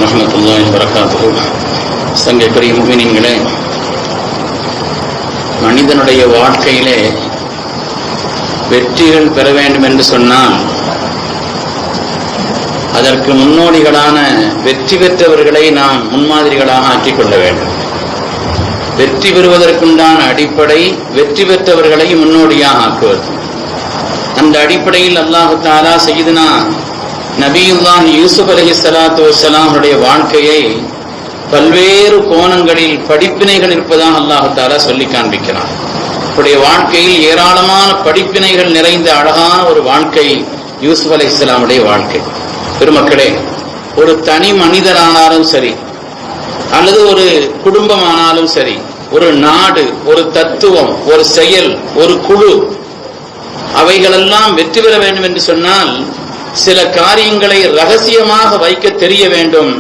வரஹ்மத்துல்லாஹி வபரகாத்துஹு. சங்கைக்குரிய முஃமினீன்களே, மனிதனுடைய வாழ்க்கையிலே வெற்றிகள் பெற வேண்டும் என்று சொன்னால் அதற்கு முன்னோடிகளான வெற்றி பெற்றவர்களை நாம் முன்மாதிரிகளாக ஆக்கிக் கொள்ள வேண்டும். வெற்றி பெறுவதற்குண்டான அடிப்படை வெற்றி பெற்றவர்களை முன்னோடியாக ஆக்குவது. அந்த அடிப்படையில் அல்லாஹு தஆலா சய்யிதுனா நபியுல்லாஹி யூசுப் அலைஹிஸ்ஸலாத்து வஸ்ஸலாம் அவருடைய வாழ்க்கையை பல்வேறு கோணங்களில் படிப்பினைகள் இருப்பதாக அல்லாஹு தஆலா சொல்லி காண்பிக்கிறான். அவருடைய வாழ்க்கையில் ஏராளமான படிப்பினைகள் நிறைந்த அழகான ஒரு வாழ்க்கை யூசுப் அலைஹிஸ்ஸலாமுடைய வாழ்க்கை. பெருமக்களே, ஒரு தனி மனிதரானாலும் சரி, அல்லது ஒரு குடும்பமானாலும் சரி, ஒரு நாடு, ஒரு தத்துவம், ஒரு செயல், ஒரு குழு, அவைகளெல்லாம் வெற்றி பெற வேண்டும் என்று சொன்னால் சில காரியங்களை ரகசியமாக வைக்க தெரிய வேண்டும்,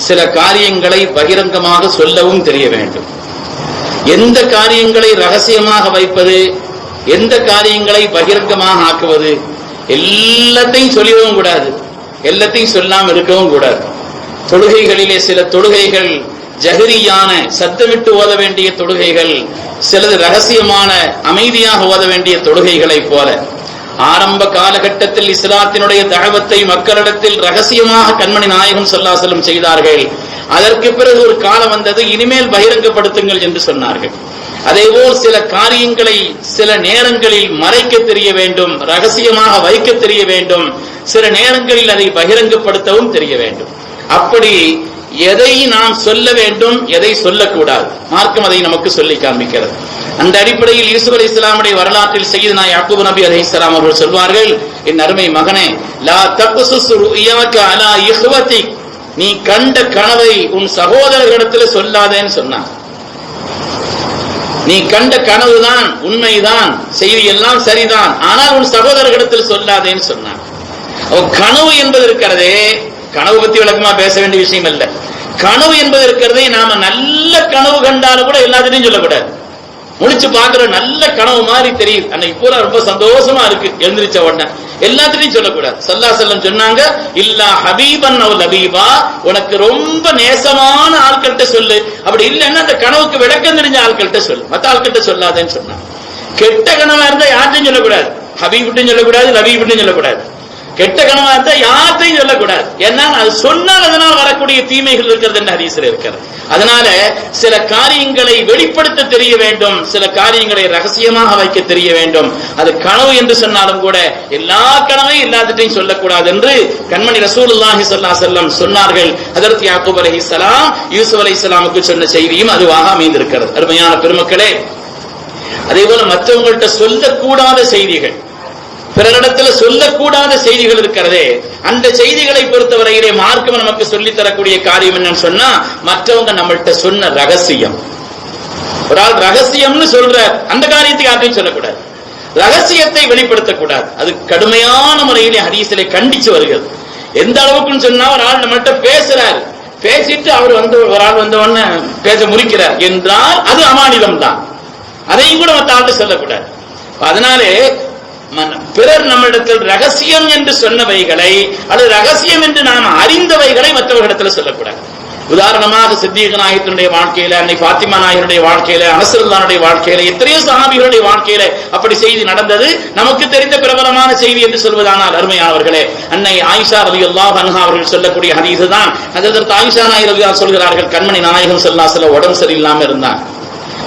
சில காரியங்களை பகிரங்கமாக சொல்லவும் தெரிய வேண்டும். எந்த காரியங்களை ரகசியமாக வைப்பது, எந்த காரியங்களை பகிரங்கமாக ஆக்குவது, எல்லாத்தையும் சொல்லிடவும் கூடாது, எல்லாத்தையும் சொல்லாமல் இருக்கவும் கூடாது. தொழுகைகளிலே சில தொழுகைகள் ஜஹரியான சத்தமிட்டு ஓத வேண்டிய தொழுகைகள், சிலது ரகசியமான அமைதியாக ஓத வேண்டிய தொழுகைகளை போல ஆரம்ப காலகட்டத்தில் இஸ்லாத்தினுடைய தஅவத்தை மக்களிடத்தில் ரகசியமாக கண்மணி நாயகம் ஸல்லல்லாஹு அலைஹி வஸல்லம் செய்தார்கள். அதற்கு பிறகு ஒரு காலம் வந்தது, இனிமேல் பகிரங்கப்படுத்துங்கள் என்று சொன்னார்கள். அதேபோல் சில காரியங்களை சில நேரங்களில் மறைக்க தெரிய வேண்டும், ரகசியமாக வைக்க தெரிய வேண்டும், சில நேரங்களில் அதை பகிரங்கப்படுத்தவும் தெரிய வேண்டும். அப்படி எதை நாம் சொல்ல வேண்டும், எதை சொல்லக்கூடாது, மார்க்கம் அதை நமக்கு சொல்லி காண்பிக்கிறது. அந்த அடிப்படையில் யூசுப் அலைஹிஸ்ஸலாமுடைய வரலாற்றில் சய்யிதுனா யாக்கூப் நபி அலைஹிஸ்ஸலாம் அவர்கள் சொல்வார்கள், என் அருமை மகனே, லா தக்ஸுஸ் ருயாக அலா இஹ்வதிக், நீ கண்ட கனவை உன் சகோதரர்களிடத்தில் சொல்லாதேன்னு சொன்னார். நீ கண்ட கனவுதான் உண்மைதான், செய்தி எல்லாம் சரிதான், ஆனால் உன் சகோதரர்களிடத்தில் சொல்லாதேன்னு சொன்னார். கனவு என்பது இருக்கிறதே, கனவு பத்தி விளக்கமா பேச வேண்டிய விஷயம் அல்ல. கனவு என்பது இருக்கிறதே, நாம நல்ல கனவு கண்டாலும் கூட எல்லாத்திலையும் சொல்லக்கூடாது. முடிச்சு பாக்குற நல்ல கனவு மாதிரி தெரியுது, அன்னைக்கு பூரா ரொம்ப சந்தோஷமா இருக்கு, எழுந்திரிச்ச உடனே எல்லாத்திலையும் சொல்லக்கூடாது. ஸல்லல்லாஹு அலைஹி வஸல்லம் சொன்னாங்க, இல்லா ஹபீபன் அவ் லபீபா, உனக்கு ரொம்ப நேசமான ஆட்கள்கிட்ட சொல்லு, அப்படி இல்லைன்னா அந்த கனவுக்கு விளக்கம் தெரிஞ்ச ஆட்கள்கிட்ட சொல்லு, மற்ற ஆட்கள்கிட்ட சொல்லாதேன்னு சொன்னாங்க. கெட்ட கனவா இருந்தா யார்ட்டையும் சொல்லக்கூடாது, ஹபீப்ட்டையும் சொல்லக்கூடாது, லபீப்ட்டையும் சொல்லக்கூடாது. கெட்ட கனவா இருந்தா யார்ட்டையும் சொல்லக்கூடாது, ஏன்னா அது சொன்னால் அதனால் வரக்கூடிய தீமைகள் இருக்கிறது என்று ஹதீஸ்ல இருக்கிறது. அதனால சில காரியங்களை வெளிப்படுத்த தெரிய வேண்டும், சில காரியங்களை ரகசியமாக வைக்க தெரிய வேண்டும். அது கனவு என்று சொன்னாலும் கூட எல்லா கனவையும் எல்லாத்திட்டையும் சொல்லக்கூடாது என்று கண்மணி ரசூலுல்லாஹி ஸல்லல்லாஹு அலைஹி வஸல்லம் சொன்னார்கள். ஹஜ்ரத் யாக்கூப் அலைஹிஸ்ஸலாம் யூசுப் அலைஹிஸ்ஸலாமுக்கு சொன்ன செய்தியும் அதுவாக அமைந்திருக்கிறது. அருமையான பெருமக்களே, அதே போல மற்றவங்கள்ட்ட சொல்லக்கூடாத செய்திகள், பிறரிடத்துல சொல்லக்கூடாத செய்திகள் இருக்கிறதே, அந்த செய்திகளை பொறுத்தவரையிலே மார்க்கம் நமக்கு சொல்லி தரக்கூடிய காரியம் என்னன்னு சொன்னா, மற்றவங்க நம்மள்ட்ட சொன்ன ரகசியம், ஒரு ஆள் ரகசியம்னு சொல்ற அந்த காரியத்தை யார்ட்டையும் சொல்லக்கூடாது, ரகசியத்தை வெளிப்படுத்தக்கூடாது. அது கடுமையான முறையிலே ஹதீஸிலே கண்டிச்சு வருகிறது. எந்த அளவுக்குன்னு சொன்னா, ஒரு ஆள் நம்மள்ட்ட பேசுறாரு, பேசிட்டு அவர் ஒரு ஆள் வந்தவொடனே பேச முறிக்கிறார் என்றால் அது அமானிதம் தான், அதையும் கூட மற்ற ஆள்கிட்ட சொல்லக்கூடாது. அதனாலே பிறர் நம்மிடத்தில் ரகசியம் என்று சொன்னவைகளை அல்லது ரகசியம் என்று நாம் அறிந்தவைகளை மற்றவர்களிடத்தில் சொல்லக்கூடாது. உதாரணமாக சித்திக் நாயகத்தினுடைய வாழ்க்கையில, அன்னை ஃபாத்திமா நாயகனுடைய வாழ்க்கையில, அனஸ் ரலியல்லாஹு வாழ்க்கையில, எத்தனையோ சஹாபிகளுடைய வாழ்க்கையில அப்படி செய்தி நடந்தது. நமக்கு தெரிந்த பிரபலமான செய்தி என்று சொல்வதானால் அருமையானவர்களே, அன்னை ஆயிஷா ரலியல்லாஹு அன்ஹா அவர்கள் சொல்லக்கூடிய ஹதீஸ் தான். ஹஜ்ரத் ஆயிஷா நாயகி ரலியல்லாஹு சொல்கிறார்கள், கண்மணி நாயகம் ஸல்லல்லாஹு அலைஹி வஸல்லம் உடம்பு சரியில்லாம இருந்தாங்க.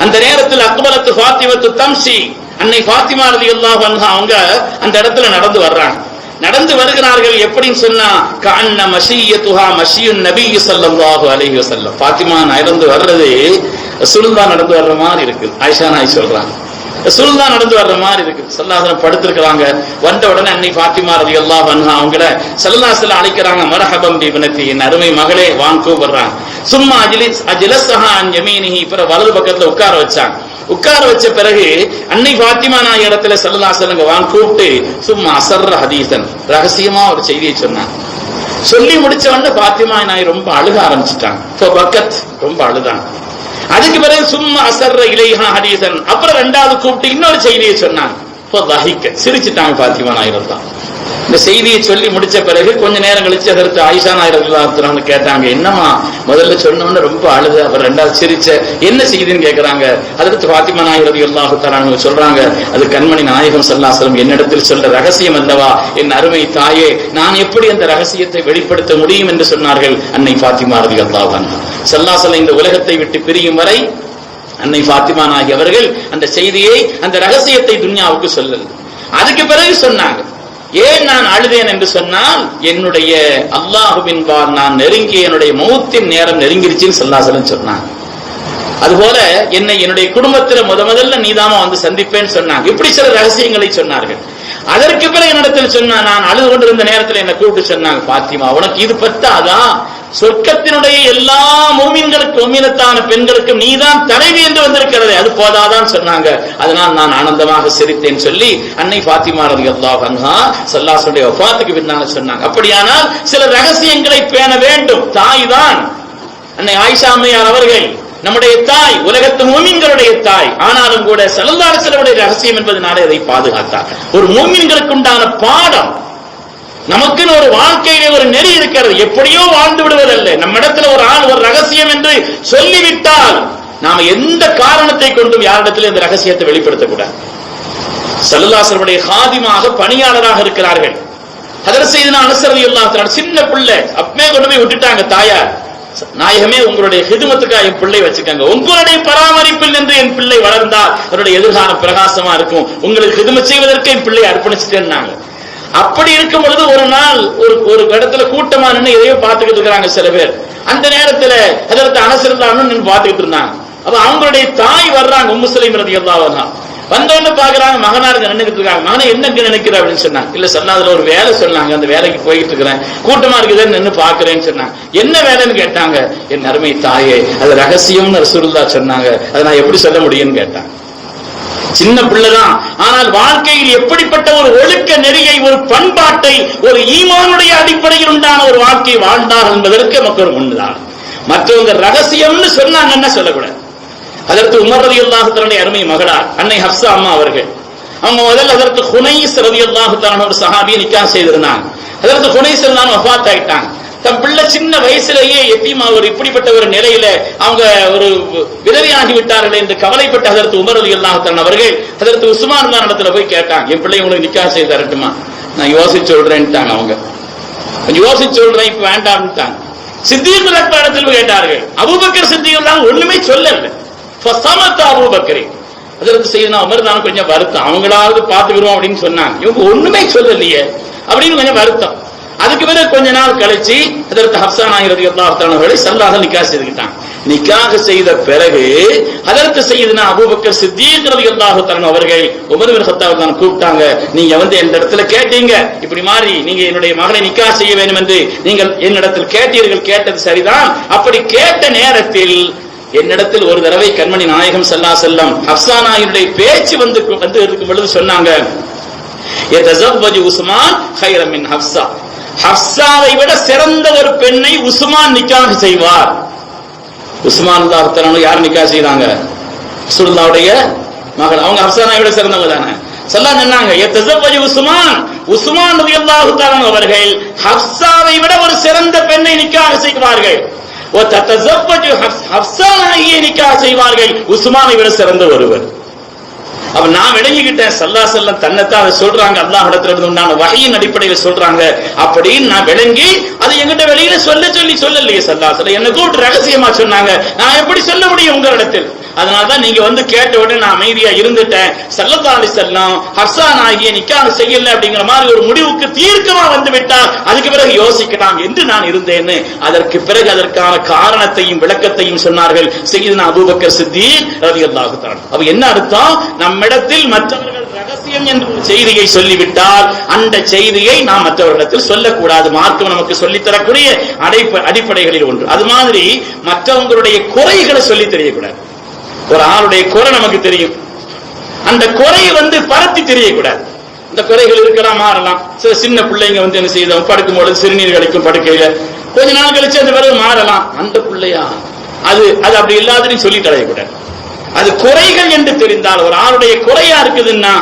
அந்த நேரத்தில் அக்பலத்து ஃபாத்திமத்து தம்ஷி, அன்னை ஃபாத்திமா ரலியல்லாஹு அன்ஹா அவங்க அந்த இடத்துல நடந்து வர்றாங்க. நடந்து வருகிறார்கள். எப்படின்னு சொன்னா, கஅன்ன மஷியத்துஹா மஷியுன் நபி ஸல்லல்லாஹு அலைஹி வஸல்லம், ஃபாத்திமா நடந்து வர்றது ரசூலுல்லாஹ் நடந்து வர்ற மாதிரி இருக்கு. ஆயிஷா நாயகி சொல்றாங்க, ரசூலுல்லாஹ் நடந்து வர்ற மாதிரி இருக்கு. ஸல்லல்லாஹு அலைஹி வஸல்லம் படுத்திருக்காங்க. வந்த உடனே அன்னை ஃபாத்திமா ரலியல்லாஹு அன்ஹா அவங்கள ஸல்லல்லாஹு அலைஹி வஸல்லம் அழைக்கறாங்க, மர்ஹபம் பி இப்னதி, என் அருமை மகளே வான்னு கூப்பிடுறாங்க. சும்மா அஜ்லஸஹா அன் யமீனிஹி, பிற வலது பக்கத்துல உட்கார வச்சாங்க. உட்கார வச்ச பிறகு அன்னை ஃபாத்திமா நாயகி இடத்துல ஸல்லல்லாஹு அலைஹி வஸல்லம் வான் கூப்பிட்டு சும்மா அஸர்ர ஹதீஸன், ரகசியமா ஒரு செய்தியை சொன்னாங்க. சொல்லி முடிச்ச உடனே ஃபாத்திமா நாயகி ரொம்ப அழுக ஆரம்பிச்சிட்டாங்க. ஃபபக்கத், ரொம்ப அழுதாங்க. அதுக்கு பிறகு சும்மா அஸர்ர இலைஹா ஹதீஸன், அப்புறம் ரெண்டாவது கூப்பிட்டு இன்னொரு செய்தியை சொன்னாங்க. சிரிச்சுட்டாங்க பாத்திமா நாயகம் தான். இந்த செய்தியை சொல்லி முடிச்ச பிறகு கொஞ்ச நேரம் கழிச்சு அதற்கு ஆயிஷா நாயகம் கேட்டாங்க, என்னமா முதல்ல சொன்னோன்னு ரொம்ப அழுது, அவர் ரெண்டாவது சிரிச்ச, என்ன செய்தின்னு கேட்கிறாங்க. அதற்கு பாத்திமா நாயகம் அல்லாஹு தஆலா சொல்றாங்க, அது கண்மணி நாயகம் ஸல்லல்லாஹு அலைஹி வஸல்லம் என்னிடத்தில் சொல்ற ரகசியம் அல்லவா, என் அருமை தாயே, நான் எப்படி அந்த ரகசியத்தை வெளிப்படுத்த முடியும் என்று சொன்னார்கள் அன்னை பாத்திமா ரலியல்லாஹு அன்ஹா. ஸல்லல்லாஹு அலைஹி வஸல்லம் இந்த உலகத்தை விட்டு பிரியும் வரை அன்னை பாத்திமா நாயகி அவர்கள் அந்த செய்தியை, அந்த ரகசியத்தை துன்யாவுக்கு சொல்லல. அதுக்கு பிறகு சொன்னாங்க, ஏன் நான் அழுதேன் என்று சொன்னால், என்னுடைய அல்லாஹுவின் பால் நான் நெருங்கிய என்னுடைய மௌத்தின் நேரம் நெருங்கிருச்சுன்னு ஸல்லல்லாஹு அலைஹி வஸல்லம் சொன்னாங்க. அதுபோல என்னுடைய குடும்பத்தில் முதல்ல நீதாமா வந்து சந்திப்பேன்னு சொன்னாங்க. இப்படி சில ரகசியங்களை சொன்னார்கள். அதற்கு பிறகு என்னிடத்தில் சொன்னா, நான் அழுது கொண்டிருந்த நேரத்தில் என்னை கூப்பிட்டு சொன்னாங்க, பாத்திமா உனக்கு இது பத்தாதான், சொர்க்கத்தினுடைய எல்லா மூமின்களுக்கும் மூமினத்தான பெண்களுக்கும் நீதான் தலைவி என்று வந்திருக்கிறது, அது போதாதான் சொன்னாங்க. அதனால் நான் ஆனந்தமாக சிரித்தேன் சொல்லி அன்னை பாத்திமா ரலியல்லாஹு அன்ஹா ஸல்லல்லாஹு அலைஹி வஸல்லம் வஃபாத்துக்கு பின்னால சொன்னாங்க. அப்படியானால் சில ரகசியங்களை பேண வேண்டும். தாய் தான் அன்னை ஆயிஷா அம்மையார் அவர்கள் நம்முடைய தாய், உலகத்து மூமின்களுடைய தாய். ஆனாலும் கூட ஸல்லல்லாஹு அலைஹி வஸல்லம் ரகசியம் என்பதனாலே அதை பாதுகாத்தார். ஒரு மூமின்களுக்கு உண்டான பாடம். நமக்குன்னு ஒரு வாழ்க்கையிலே ஒரு நெறி இருக்கிறது, எப்படியோ வாழ்ந்து விடுவதல்ல. நம்மிடத்துல ஒரு ஆள் ஒரு ரகசியம் என்று சொல்லிவிட்டால் நாம எந்த காரணத்தை கொண்டும் யாரிடத்தில் இந்த ரகசியத்தை வெளிப்படுத்தக்கூடாது. ஸல்லல்லாஹு அலைஹி வஸல்லம் காதிமாக பணியாளராக இருக்கிறார்கள். ஹஜ்ரத் ஸையதுனா அனஸ் ரலியல்லாஹு தஆலா சின்ன பிள்ளை அப்பவே கொண்டு போய் விட்டுட்டாங்க தாயார். நாயகமே, உங்களுடைய ஹிதுமத்துக்காக என் பிள்ளை வச்சுக்கங்க, உங்களுடைய பராமரிப்பில் நின்று என் பிள்ளை வளர்ந்தால் அவருடைய எதிர்காலம் பிரகாசமா இருக்கும், உங்களுக்கு ஹிதுமத் செய்வதற்கு என் பிள்ளை அர்ப்பணிச்சுட்டேன்னாங்க. அப்படி இருக்கும் பொழுது ஒரு நாள் ஒரு இடத்துல கூட்டமா நின்று எதையோ பார்த்துக்கிட்டு இருக்கிறாங்க சில பேர். அந்த நேரத்துல ஹஜ்ரத் அனஸ் ரலியல்லாஹு அன்ஹு நின்று பார்த்துக்கிட்டு இருந்தாங்க. அப்ப அவங்களுடைய தாய் வர்றாங்க, உம்மு சுலைம் ரலியல்லாஹு அன்ஹா. வந்தோன்னு பாக்குறாங்க, மகனாருங்க நின்னுக்கிட்டு இருக்காங்க. மகனை என்னங்க நினைக்கிற அப்படின்னு சொன்னாங்க. இல்ல சொன்னா அதுல ஒரு வேலை சொன்னாங்க, அந்த வேலைக்கு போயிட்டு இருக்கிறேன், கூட்டமா இருக்குதுன்னு நின்று பாக்குறேன்னு சொன்னாங்க. என்ன வேலைன்னு கேட்டாங்க. என் அருமை தாயே, அது ரகசியம்னு ரசூலுல்லாஹ் சொன்னாங்க, அதை நான் எப்படி சொல்ல முடியும்னு கேட்டாங்க. சின்ன பிள்ளைதான், ஆனால் வாழ்க்கையில் எப்படிப்பட்ட ஒரு ஒழுக்க நெறியை, ஒரு பண்பாட்டை, ஒரு ஈமானுடைய அடிப்படையில் உண்டான ஒரு வாழ்க்கை வாழ்ந்தார்கள் என்பதற்கு நமக்கு ஒரு முன்னுதான். மற்றவங்க ரகசியம்னு சொன்னாங்கன்னா சொல்லக்கூடாது. அதற்கு உமர் ரலியல்லாஹு தஆலா அருமை மகளார் அன்னை ஹப்ஸா அம்மா அவர்கள், அவங்க முதல்ல அதற்கு ஹுனைஸ் ரலியல்லாஹு தஆலா ஒரு சஹாபியை நிக்காஹ் செய்திருந்தாங்க. அதற்கு ஹுனைஸ் எல்லாம் வஃபாத் ஆயிட்டாங்க. தம் பிள்ளை சின்ன வயசுலேயே எத்தீமா ஒரு இப்படிப்பட்ட ஒரு நிலையில அவங்க ஒரு விதவையாகி விட்டார்கள் என்று கவலைப்பட்ட ஹஜ்ரத் உமர் ரலியல்லாஹு தஆலா அவர்கள் ஹஜ்ரத் உஸ்மான் தான் இடத்துல போய் கேட்டாங்க, என் பிள்ளை உங்களுக்கு நிக்காஹ் செய்து தரட்டுமா? நான் யோசிச்சு சொல்றேன்ட்டாங்க. அவங்க கொஞ்சம் யோசிச்சு சொல்றேன், இப்ப வேண்டாம்ட்டாங்க. சித்தீக் அக்பர் இடத்துல கேட்டார்கள். அபூபக்கர் சித்தீக் எல்லாம் ஒண்ணுமே சொல்லல. அபூபக்கர் அதற்கு செய்யணும் உமர் தான் கொஞ்சம் வருத்தம், அவங்களாவது பார்த்துக்கிறோம் அப்படின்னு சொன்னாங்க, இவங்க ஒண்ணுமே சொல்லலையே அப்படின்னு கொஞ்சம் வருத்தம். அதுக்கு பிறகு கொஞ்ச நாள் கழிச்சு அதற்கு ஹப்ஸா நாயகி ரலியல்லாஹு தஆலா அவர்களை ஸல்லல்லாஹு அலைஹி நிக்காஹ் செய்துக்கிட்டாங்க. நிக்காஹ் செய்த பிறகு அதற்கு செய்தனா அபூபக்கர் சித்தீக் ரலியல்லாஹு தஆலா அவர்கள் உமர் பின் கத்தாப் தான் கூப்பிட்டாங்க. நீங்க வந்து இந்த இடத்துல கேட்டீங்க, இப்படி மாதிரி நீங்க என்னுடைய மகளை நிக்காஹ் செய்ய வேண்டும் என்று நீங்கள் என்னிடத்தில் கேட்டீர்கள், கேட்டது சரிதான். அப்படி கேட்ட நேரத்தில் என்னிடத்தில் ஒரு தடவை கண்மணி நாயகம் ஸல்லல்லாஹு அலைஹி வஸல்லம் ஹப்ஸா நாயகியுடைய பேச்சு வந்து இருக்கும் பொழுது சொன்னாங்க, யதஸவ்வஜு உஸ்மான் கைரம் மின் ஹப்ஸா, ஹப்ஸாவை விட சிறந்த ஒரு பெண்ணை உஸ்மான் நிக்காஹ் செய்வார். உஸ்மான் ரலியல்லாஹு அன்ஹு யார் நிக்காஹ் செய்றாங்க? ரசூலுல்லாஹ்வுடைய மகள். அவங்க ஹப்ஸா நாயகியை விட சிறந்தவங்க தானே. ஸல்லல்லாஹு அலைஹி சொன்னாங்க, யதஸவ்வஜு உஸ்மான், உஸ்மான் ரலியல்லாஹு தஆலா அவர்கள் ஹப்ஸாவை விட ஒரு சிறந்த பெண்ணை நிக்காஹ் செய்வார்கள். செய்வார்கள், உஸ்மானை விட சிறந்த ஒருவர். அப்ப நான் விளங்கிக்கிட்டேன், ஸல்லல்லாஹு அலைஹி வஸல்லம் தன்னைத்தான் அதை சொல்றாங்க, அல்லாஹ் இடத்துல இருந்து உண்டான வஹீயின் அடிப்படையில் சொல்றாங்க அப்படின்னு நான் விளங்கி அதை எங்கிட்ட வெளியில சொல்லலையே. ஸல்லல்லாஹு அலைஹி வஸல்லம் என்ன கூப்பிட்டு ரகசியமா சொன்னாங்க, நான் எப்படி சொல்ல முடியும் உங்களிடத்தில்? அதனாலதான் நீங்க வந்து கேட்ட உடனே நான் அமைதியா இருந்துட்டேன். ஸல்லல்லாஹு அலைஹி வஸல்லம் ஹப்ஸா நாயகியை நிக்காஹ் செய்யல அப்படிங்கிற மாதிரி ஒரு முடிவுக்கு தீர்க்கமா வந்து விட்டால் அதுக்கு பிறகு யோசிக்கலாம் என்று நான் இருந்தேன்னு அதற்கு பிறகு அதற்கான காரணத்தையும் விளக்கத்தையும் சொன்னார்கள் சய்யிதுனா அபூபக்கர் சித்தீக் ரலியல்லாஹு தஆலா. அப்ப என்ன அர்த்தம்? நம்மிடத்தில் மற்றவர்கள் ரகசியம் என்ற செய்தியை சொல்லிவிட்டால் அந்த செய்தியை நாம் மற்றவர்களிடத்தில் சொல்லக்கூடாது. மார்க்கம் நமக்கு சொல்லித்தரக்கூடிய அடிப்படைகளில் ஒன்று. அது மாதிரி மற்றவங்களுடைய குறைகளை சொல்லி தெரியக்கூடாது. ஒரு ஆளுடைய குறை நமக்கு தெரியும், அந்த குறை வந்து பரத்தி தெரியக்கூடாது. இந்த குறைகள் இருக்கலாம், மாறலாம். சில சின்ன பிள்ளைங்க வந்து என்ன செய்யலாம், படுக்கும்போது சிறுநீர் கழிக்கும் படுக்கையில, கொஞ்ச நாள் கழிச்சு அந்த பிறகு மாறலாம். அந்த பிள்ளையா அது அப்படி இல்லாதன்னு சொல்லி தடையக்கூடாது. அது குறைகள் என்று தெரிந்தால், ஒரு ஆளுடைய குறையா இருக்குதுன்னா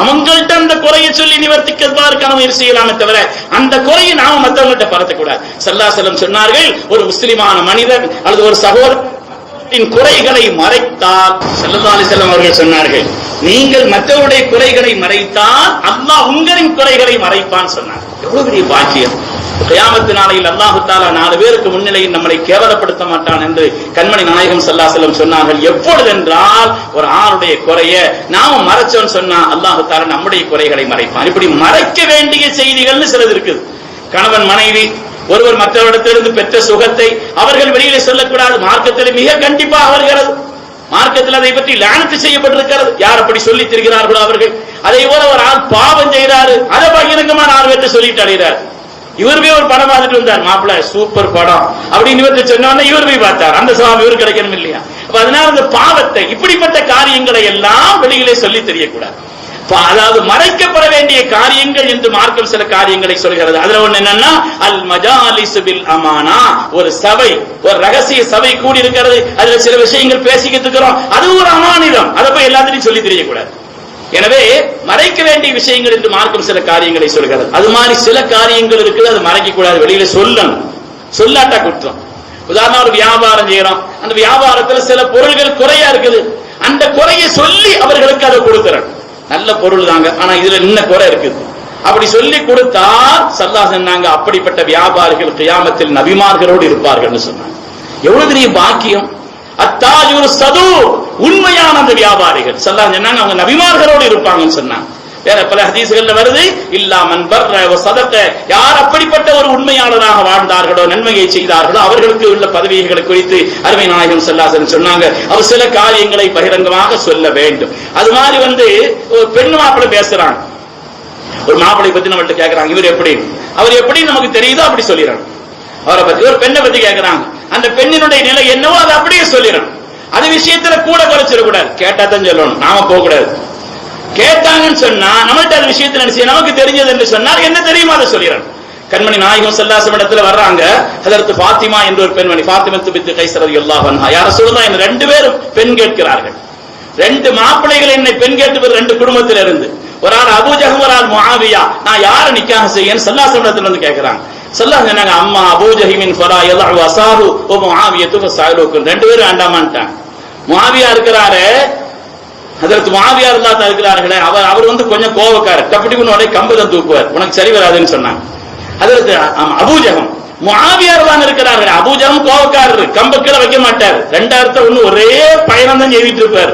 அவங்கள்ட்ட அந்த குறையை சொல்லி நிவர்த்திக்கிறதுக்கான முயற்சி செய்யலாமே தவிர அந்த குறையை நாம மற்றவங்கள்ட்ட பரத்தக்கூடாது. ஸல்லல்லாஹு அலைஹி வஸல்லம் சொன்னார்கள், ஒரு முஸ்லிமான மனிதர் அல்லது ஒரு சகோதரரின் குறைகளை மறைத்தால், ஸல்லல்லாஹு அலைஹி வஸல்லம் அவர்கள் சொன்னார்கள், நீங்கள் மற்றவருடைய குறைகளை மறைத்தால் அல்லாஹ் உங்களின் குறைகளை மறைப்பான் சொன்னார். எவ்வளவு பெரிய பாக்கியம்! கியாமத் நாளையில் அல்லாஹ் தஆலா 4 பேருக்கு முன்னிலையில் நம்மளை கேவலப்படுத்த மாட்டான் என்று கண்மணி நாயகம் ஸல்லல்லாஹு அலைஹி வஸல்லம் சொன்னார்கள். எப்பொழுது என்றால், ஒரு ஆளுடைய குறைய நாம மறைச்சோன்னு சொன்னா அல்லாஹ் தஆலா நம்முடைய குறைகளை மறைப்பான். இப்படி மறைக்க வேண்டிய செய்திகள்னு சிலது இருக்குது. கணவன் மனைவி ஒருவர் மற்றவரிடத்திலிருந்து பெற்ற சுகத்தை அவர்கள் வெளியிலே சொல்லக்கூடாது. மார்க்கத்தில் மிக கண்டிப்பாக வருகிறது. மார்க்கத்தில் அதை பற்றி லானத்து செய்யப்பட்டிருக்கிறது. யார் அப்படி சொல்லி திரிகிறார்களோ அவர்கள். அதே போல ஒரு ஆள் பாவம் செய்கிறாரு, அதை பகிரங்கமா 4 பேர்ட்ட சொல்லிட்டு அடைகிறார். இவர் போய் ஒரு படம் பார்த்துட்டு வந்தார், மாப்பிள்ள சூப்பர் படம் அப்படின்னு இவர்கிட்ட சொன்ன இவர் போய் பார்த்தார். அந்த சவால் இவர் கிடைக்கணும் இல்லையா? அதனால இந்த பாவத்தை, இப்படிப்பட்ட காரியங்களை எல்லாம் வெளியிலே சொல்லி தெரியக்கூடாது. அதாவது மறைக்கப்பட வேண்டிய காரியங்கள் என்று மார்க்கம் சில காரியங்களை சொல்கிறது. அதுல ஒண்ணு என்னன்னா, அல் மஜாலிசு பில் அமானா, ஒரு சபை, ஒரு ரகசிய சபை கூடி இருக்கிறது, அதுல சில விஷயங்கள் பேசிக்கிட்டு இருக்கிறோம், அது ஒரு அமானிதம், அதை போய் எல்லாத்தையும் சொல்லி தெரியக்கூடாது. எனவே மறைக்க வேண்டிய விஷயங்கள் என்று மார்க்கம் சில காரியங்களை சொல்கிறது. அது மாதிரி சில காரியங்கள் இருக்குது, அது மறைக்க கூடாது, வெளியில சொல்லணும். சொல்லாட்டா குற்றம். உதாரணம், ஒரு வியாபாரம் செய்யறோம், அந்த வியாபாரத்துல சில பொருள்கள் குறையா இருக்குது, அந்த குறையை சொல்லி அவர்களுக்கு அதை கொடுத்துறோம். நல்ல பொருள் தாங்க, ஆனா இதுல இன்ன குறை இருக்குது, அப்படி சொல்லி கொடுத்தால் ஸல்லல்லாஹு சொன்னாங்க, அப்படிப்பட்ட வியாபாரிகள் கியாமத்தில் நபிமார்களோடு இருப்பார்கள் சொன்னாங்க. எவ்வளவு பெரிய பாக்கியம்! அத்தாஜுர் சது, உண்மையான அந்த வியாபாரிகள் ஸல்லல்லாஹு சொன்னாங்க, அவங்க நபிமார்களோடு இருப்பாங்கன்னு சொன்னாங்க. வேற பல ஹதீஸ்கள்ல வருது, இல்லா மன் பர்ர வ ஸதக, யார் அப்படிப்பட்ட ஒரு உண்மையாளராக வாழ்ந்தார்களோ, நன்மையை செய்தார்களோ, அவர்களுக்கு உள்ள பதவிகளை குறித்து அருமை நாயகம் ஸல்லல்லாஹு அலைஹி வஸல்லம் சொன்னாங்க, அவர் சில காரியங்களை பகிரங்கமாக சொல்ல வேண்டும். அது மாதிரி ஒரு பெண் மாப்பிள்ளை பேசுறாங்க, ஒரு மாப்பிள்ளை பத்தி நம்மள்ட்ட கேட்கறாங்க, இவர் எப்படி, அவர் எப்படி நமக்கு தெரியுதோ அப்படி சொல்லிடுறாங்க. அவரை பத்தி ஒரு பெண்ணை பத்தி கேட்கறாங்க, அந்த பெண்ணினுடைய நிலை என்னவோ அதை அப்படியே சொல்லிடணும். அது விஷயத்துல கூட குறைச்சிடக்கூடாது, கேட்டா தான் சொல்லணும், நாம போக கூடாது. கேட்டாங்கன்னு சொன்னா நம்மள்ட்ட அந்த விஷயத்துல என்ன செய்ய, நமக்கு தெரிஞ்சது என்று சொன்னால் என்ன தெரியுமா அதை சொல்லிடணும். கண்மணி நாயகம் ஸல்லல்லாஹு அலைஹி வஸல்லம் இடத்துல வர்றாங்க, ஹஜ்ரத் ஃபாத்திமா என்ற ஒரு பெண்மணி, ஃபாத்திமத்து பின்த் கைஸ் ரலியல்லாஹு அன்ஹா, யா ரசூலுல்லாஹ், என்ன 2 பேரும் பெண் கேட்கிறார்கள். 2 மாப்பிள்ளைகள் என்னை பெண் கேட்டு 2 குடும்பத்தில இருந்து, ஒரு ஆள் அபூ ஜஹல், ஒரு ஆள் முஆவியா, நான் யாரை நிக்காஹ் செய்யன்னு ஸல்லல்லாஹு அலைஹி வஸல்லம் வந்து கேட்கறாங்க. ஸல்லல்லாஹு சொன்னாங்க, அம்மா அபூ ஜஹிமின் ஃபலா யலஹு வஸாஹு வ முஆவியத்து ஃபஸாலுக்கு, 2 பேரும் வேண்டாமான்ட்டாங்க. முஆவியா இருக்கிறாரே, ஹஜ்ரத் முஆவியா ரலியல்லாஹு அன்ஹு இருக்கிறார்களே, அவர் கொஞ்சம் கோவக்காரர், டப்படிக்குன்னு உடனே கம்பளம் தூக்குவார், உனக்கு சரி வராதுன்னு சொன்னாங்க. ஹஜ்ரத் அபூ ஜஹம், முஆவியா தான் இருக்கிறார்கள், அபூ ஜஹம் கோவக்காரர், கம்பக்கீழ வைக்க மாட்டார், 2 ஒரே பயணம் தான் செய்துட்டு இருப்பார்,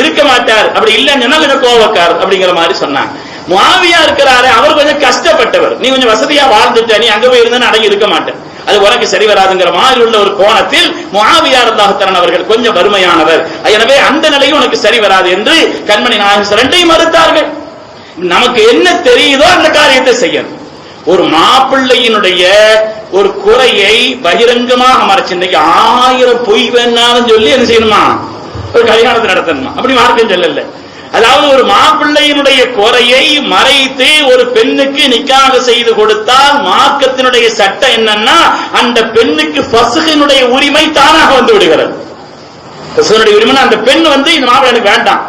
இருக்க மாட்டார். அப்படி இல்லைன்னு சொன்னா கொஞ்சம் கோவக்காரர் அப்படிங்கிற மாதிரி சொன்னாங்க. முஆவியா இருக்கிறாரு, அவர் கொஞ்சம் கஷ்டப்பட்டவர், நீ கொஞ்சம் வசதியா வாழ்ந்துட்ட, நீ அங்க போய் இருந்தா அடங்கி இருக்க மாட்டேன், அது உனக்கு சரி வராதுங்கிற மாதிரி உள்ள ஒரு கோணத்தில் முஆவியா ரலியல்லாஹு தஆலா அவர்கள் கொஞ்சம் வறுமையானவர், எனவே அந்த நிலையும் உனக்கு சரி வராது என்று கண்மணி நாயகம் 2ஐயும் மறுத்தார்கள். நமக்கு என்ன தெரியுதோ அந்த காரியத்தை செய்யணும். ஒரு மாப்பிள்ளையினுடைய ஒரு குறையை பகிரங்கமாக மறைச்சு, இன்னைக்கு 1000 பொய் வேணாலும் சொல்லி என்ன செய்யணுமா, ஒரு கல்யாணத்தை நடத்தணுமா, அப்படி மார்க்கம் சொல்லல. அதாவது ஒரு மாப்பிள்ளையினுடைய குறையை மறைத்து ஒரு பெண்ணுக்கு நிக்காஹ் செய்து கொடுத்தால் மார்க்கத்தினுடைய சட்டம் என்னன்னா, அந்த பெண்ணுக்கு ஃபஸ்ஹினுடைய உரிமை தானாக வந்து விடுகிறது. ஃபஸ்ஹினுடைய உரிமை, அந்த பெண் இந்த மாப்பிள்ளை எனக்கு வேண்டாம்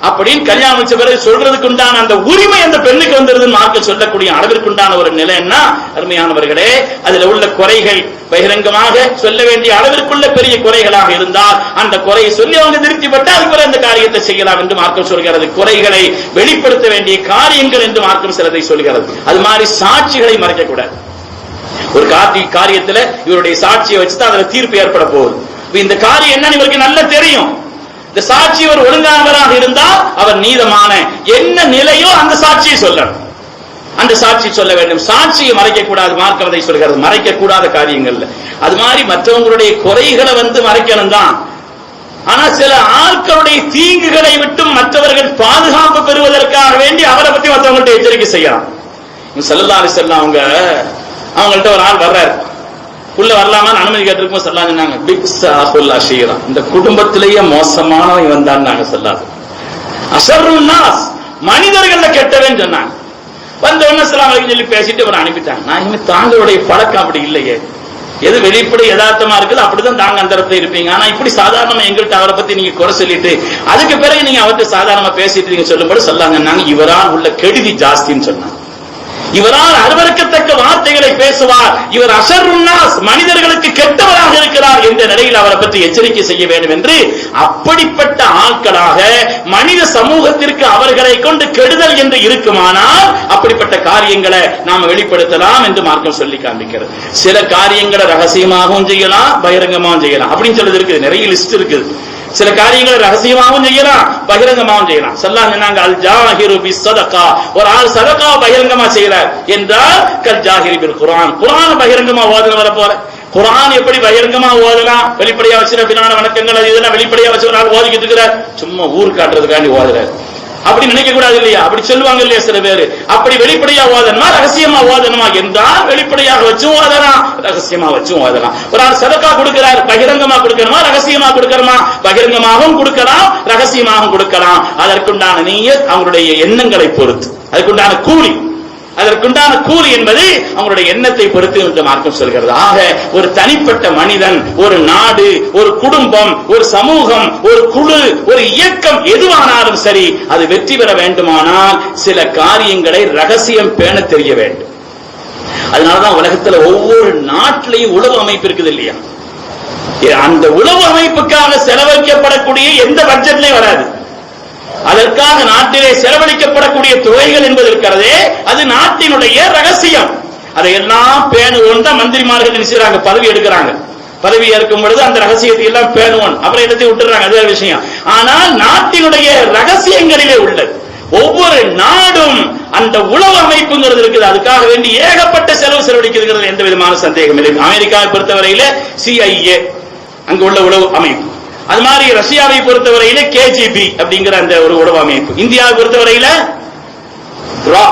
அப்படின்னு கல்யாணம் வச்ச பிறகு சொல்றதுக்கு உண்டான அந்த உரிமை அந்த பெண்ணுக்கு வந்துருது. மார்க்கம் சொல்லக்கூடிய அளவிற்கு உண்டான ஒரு நிலைன்னா, அருமையானவர்களே, அதுல உள்ள குறைகள் பகிரங்கமாக சொல்ல வேண்டிய அளவிற்குள்ள பெரிய குறைகளாக இருந்தால் அந்த குறையை சொல்லி அவங்க திருப்திப்பட்டால் அதுக்கு அந்த காரியத்தை செய்யலாம் என்று மார்க்கம் சொல்கிறது. குறைகளை வெளிப்படுத்த வேண்டிய காரியங்கள் என்று மார்க்கம் சிலதை சொல்கிறது. அது மாதிரி சாட்சிகளை மறைக்கக்கூடாது. ஒரு காரியத்துல இவருடைய சாட்சியை வச்சுதான் அதுல தீர்ப்பு ஏற்பட போகுது. இந்த காரியம் என்னன்னு இவருக்கு நல்லா தெரியும். இந்த சாட்சி ஒரு ஒழுங்கானவராக இருந்தால் அவர் நீதமான என்ன நிலையோ அந்த சாட்சியை சொல்லணும், அந்த சாட்சி சொல்ல வேண்டும். சாட்சியை மறைக்க கூடாது, மார்க்கம் அதை சொல்கிறது, மறைக்க கூடாத காரியங்கள்ல. அது மாதிரி மற்றவங்களுடைய குறைகளை மறைக்கணும் தான். ஆனா சில ஆட்களுடைய தீங்குகளை விட்டும் மற்றவர்கள் பாதுகாப்பு பெறுவதற்காக வேண்டி அவரை பத்தி மற்றவங்கள்ட்ட எச்சரிக்கை செய்யலாம். ஸல்லல்லாஹு அலைஹி வஸல்லம் அவங்கள்ட்ட ஒரு ஆள் வர்றாரு, உள்ள வரலாமான்னு அனுமதி கேட்டிருக்கும். ஸல்லல்லாஹு சொன்னாங்க, பிக்ஸா அஹுல் அஷீரா, இந்த குடும்பத்திலேயே மோசமானவன் வந்தாங்க. ஸல்லல்லாஹு அஷர்ருன் நாஸ், மனிதர்கள்ல கெட்டவன் சொன்னாங்க. வந்த உடனே ஸல்லல்லாஹு அலைஹி சொல்லி பேசிட்டு அவரை அனுப்பிட்டாங்க. நான் இனிமே தாங்களுடைய பழக்கம் அப்படி இல்லையே, எது வெளிப்படை யதார்த்தமா இருக்குது அப்படிதான் தாங்க அந்த இடத்துல இருப்பீங்க. ஆனா இப்படி சாதாரணமா எங்கள்கிட்ட அவரை பத்தி நீங்க குறை சொல்லிட்டு அதுக்கு பிறகு நீங்க அவர்கிட்ட சாதாரணமா பேசிட்டு நீங்க சொல்லும்போது சொல்லாங்க, இவரால் உள்ள கெடுதி ஜாஸ்தின்னு சொன்னாங்க. இவரால் அருவருக்கத்தக்க வார்த்தைகளை பேசுவார், இவர் அஷர்ருன்னாஸ், மனிதர்களுக்கு கெட்டவராக இருக்கிறார் என்ற நிலையில் அவரை பற்றி எச்சரிக்கை செய்ய வேண்டும் என்று அப்படிப்பட்ட ஆட்களாக மனித சமூகத்திற்கு அவர்களை கொண்டு கெடுதல் என்று இருக்குமானால் அப்படிப்பட்ட காரியங்களை நாம வெளிப்படுத்தலாம் என்று மார்க்கம் சொல்லி காண்பிக்கிறது. சில காரியங்களை ரகசியமாகவும் செய்யலாம், பகிரங்கமாகவும் செய்யலாம் அப்படின்னு சொல்றது இருக்குது. நிறைய லிஸ்ட் இருக்குது. சில காரியங்களை ரகசியமாகவும் செய்யலாம், பகிரங்கமாகவும் செய்யலாம். ஸல்லல்லாஹு அலைஹி வஸல்லம் அல் ஜாஹிரு பிஸ் ஸதகா, ஒரு ஆள் சதகா பகிரங்கமா செய்யறார் என்றால் கல் ஜாஹிரி பில் குர்ஆன், குர்ஆன் பகிரங்கமா ஓதுன வர போற. குர்ஆன் எப்படி பகிரங்கமா ஓதலாம்? வெளிப்படையா வச்சு பின்னான வணக்கங்கள் அது இதெல்லாம் வெளிப்படையா வச்சு ஒரு ஆள் ஓதிக்கிட்டு இருக்கிறார், சும்மா ஊர் காட்டுறதுக்காண்டி ஓதுறாரு. அப்படி நினைக்க கூடாது இல்லையா? அப்படி சொல்லுவாங்க இல்லையா சில பேர். அப்படி வெளிப்படையா ஓதணுமா ரகசியமா ஓதணுமா என்றால் வெளிப்படையாக வச்சும் ஓதலாம், ரகசியமா வச்சும் ஓதலாம். ஒரு ஆள் சதகா கொடுக்கிறார், பகிரங்கமா கொடுக்கணுமா ரகசியமா கொடுக்கணுமா? பகிரங்கமாகவும் கொடுக்கலாம், ரகசியமாகவும் கொடுக்கலாம். அதற்குண்டான நியத் அவங்களுடைய எண்ணங்களை பொறுத்து, அதற்குண்டான கூலி என்பது அவங்களுடைய எண்ணத்தை பொறுத்து என்று மார்க்கம் சொல்கிறது. ஆக ஒரு தனிப்பட்ட மனிதன், ஒரு நாடு, ஒரு குடும்பம், ஒரு சமூகம், ஒரு குழு, ஒரு இயக்கம் எதுவானாலும் சரி அது வெற்றி பெற வேண்டுமானால் சில காரியங்களை ரகசியம் பேண தெரிய வேண்டும். அதனாலதான் உலகத்துல ஒவ்வொரு நாட்டிலையும் உளவு அமைப்பு இருக்குது இல்லையா? அந்த உளவு அமைப்புக்காக செலவழிக்கப்படக்கூடிய எந்த பட்ஜெட்லயும் வராது. அதற்காக நாட்டிலே செலவழிக்கப்படக்கூடிய தொகைகள் என்பது இருக்கிறதே அது நாட்டினுடைய ரகசியம். அதையெல்லாம் பேணுவோம் தான் மந்திரிமார்கள் நினைச்சாங்க, பதவி எடுக்கிறாங்க. பதவி ஏற்கும் பொழுது அந்த ரகசியத்தை எல்லாம் பேணுவோம், அப்புறம் இடத்தை விட்டுறாங்க, அது விஷயம். ஆனால் நாட்டினுடைய ரகசியங்களிலே உள்ளது. ஒவ்வொரு நாடும் அந்த உளவு அமைப்புங்கிறது இருக்குது, அதுக்காக வேண்டி ஏகப்பட்ட செலவழிக்கிறது, எந்த விதமான சந்தேகம் இல்லை. அமெரிக்காவை பொறுத்தவரையில CIA அங்கு உள்ள உளவு அமைப்பு, அது மாதிரி ரஷ்யாவை பொறுத்தவரையில KGB அப்படிங்கிற அந்த ஒரு உளவு அமைப்பு, இந்தியாவை பொறுத்தவரையில ரா,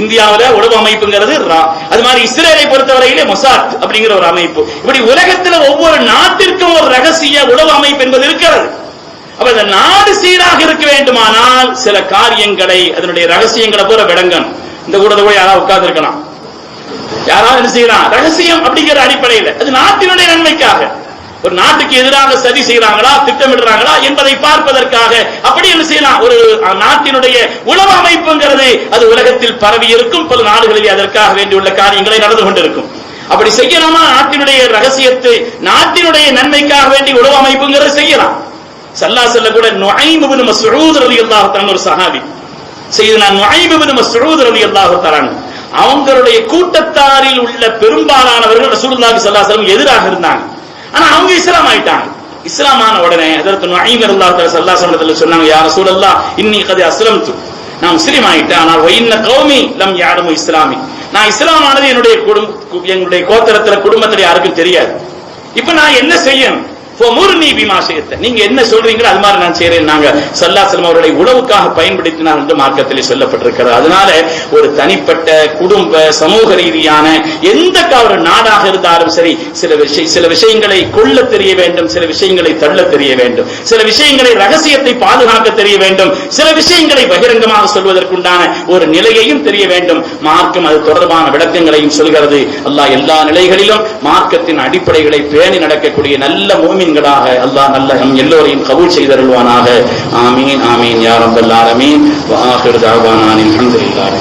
இந்தியாவில உளவு அமைப்புங்கிறது ரா, அது மாதிரி இஸ்ரேலை பொறுத்தவரையில மொசாட் அப்படிங்கிற ஒரு அமைப்பு. இப்படி உலகத்தில் ஒவ்வொரு நாட்டிற்கும் ஒரு ரகசிய உளவு அமைப்பு என்பது இருக்கிறது. அப்ப இந்த நாடு சீராக இருக்க வேண்டுமானால் சில காரியங்களை அதனுடைய ரகசியங்களை போல விளங்கணும். இந்த கூடத்தை போய் யாராவது உட்கார்ந்து இருக்கலாம், யாராவது என்ன செய்யலாம், ரகசியம் அப்படிங்கிற அடிப்படையில் அது நாட்டினுடைய நன்மைக்காக. ஒரு நாட்டுக்கு எதிராக சதி செய்யறாங்களா, திட்டமிடுறாங்களா என்பதை பார்ப்பதற்காக அப்படி என்ன செய்யலாம். ஒரு நாட்டினுடைய உளவு அமைப்புங்கிறது அது உலகத்தில் பரவி இருக்கும், பல நாடுகளில் அதற்காக வேண்டியுள்ள காரியங்களை நடந்து கொண்டிருக்கும். அப்படி செய்யலாமா? நாட்டினுடைய ரகசியத்தை நாட்டினுடைய நன்மைக்காக வேண்டி உளவு அமைப்புங்கிறது செய்யலாம். ஸல்லல்லாஹு கூட நுஐம் இப்னு மஸ்ஊத் ரலியல்லாஹு தஆலா ஒரு சஹாபி, சையதுனா நுஐம் இப்னு மஸ்ஊத் ரலியல்லாஹு தஆலா அவங்களுடைய கூட்டத்தாரில் உள்ள பெரும்பாலானவர்கள் ரசூலுல்லாஹி ஸல்லல்லாஹு அலைஹி வஸல்லம் எதிராக இருந்தாங்க. ஆனா அவங்க இஸ்லாம் ஆயிட்டாங்க. இஸ்லாமான உடனே அதற்கு நுஐம் ரலியல்லாஹு தஆலா ஸல்லல்லாஹு அலைஹி வஸல்லம் சொன்னாங்க, யா ரசூலல்லாஹ் இன்னி கத் அஸ்லம்து, நான் முஸ்லிம் ஆயிட்டேன். ஆனால் வஇன்ன கௌமி லம் யஅலமு இஸ்லாமி, நான் இஸ்லாமானது என்னுடைய கோத்திரத்துல குடும்பத்துல யாருக்கும் தெரியாது. இப்ப நான் என்ன செய்யணும்? ஃபமுர்னி பிமா ஷி'த, நீங்க என்ன சொல்றீங்களோ அது மாதிரி நான் செய்றேன். நாங்க ஸல்லல்லாஹு அலைஹி வஸல்லம் அவர்களை உளவுக்காக பயன்படுத்தினார் என்று மார்க்கத்தில் சொல்லப்பட்டிருக்கிறது. அதனால ஒரு தனிப்பட்ட குடும்ப சமூக ரீதியான எந்த ஒரு நாடாக இருந்தாலும் சரி சில விஷயங்களை கொள்ள தெரிய வேண்டும், சில விஷயங்களை தள்ள தெரிய வேண்டும், சில விஷயங்களை ரகசியத்தை பாதுகாக்க தெரிய வேண்டும், சில விஷயங்களை பகிரங்கமாக சொல்வதற்குண்டான ஒரு நிலையையும் தெரிய வேண்டும். மார்க்கம் அது தொடர்பான விளக்கங்களையும் சொல்கிறது. அல்லாஹ் எல்லா நிலைகளிலும் மார்க்கத்தின் அடிப்படைகளை பேணி நடக்கக்கூடிய நல்ல மூமின்களாக அல்லாஹ் நல்ல நம் எல்லோரையும் கபூல் செய்தருள்வானாக. ஆமீன் ஆமீன் யா ரப்பல் ஆலமீன். வ ஆகிரு தஅவானா அல்ஹம்துலில்லாஹ்.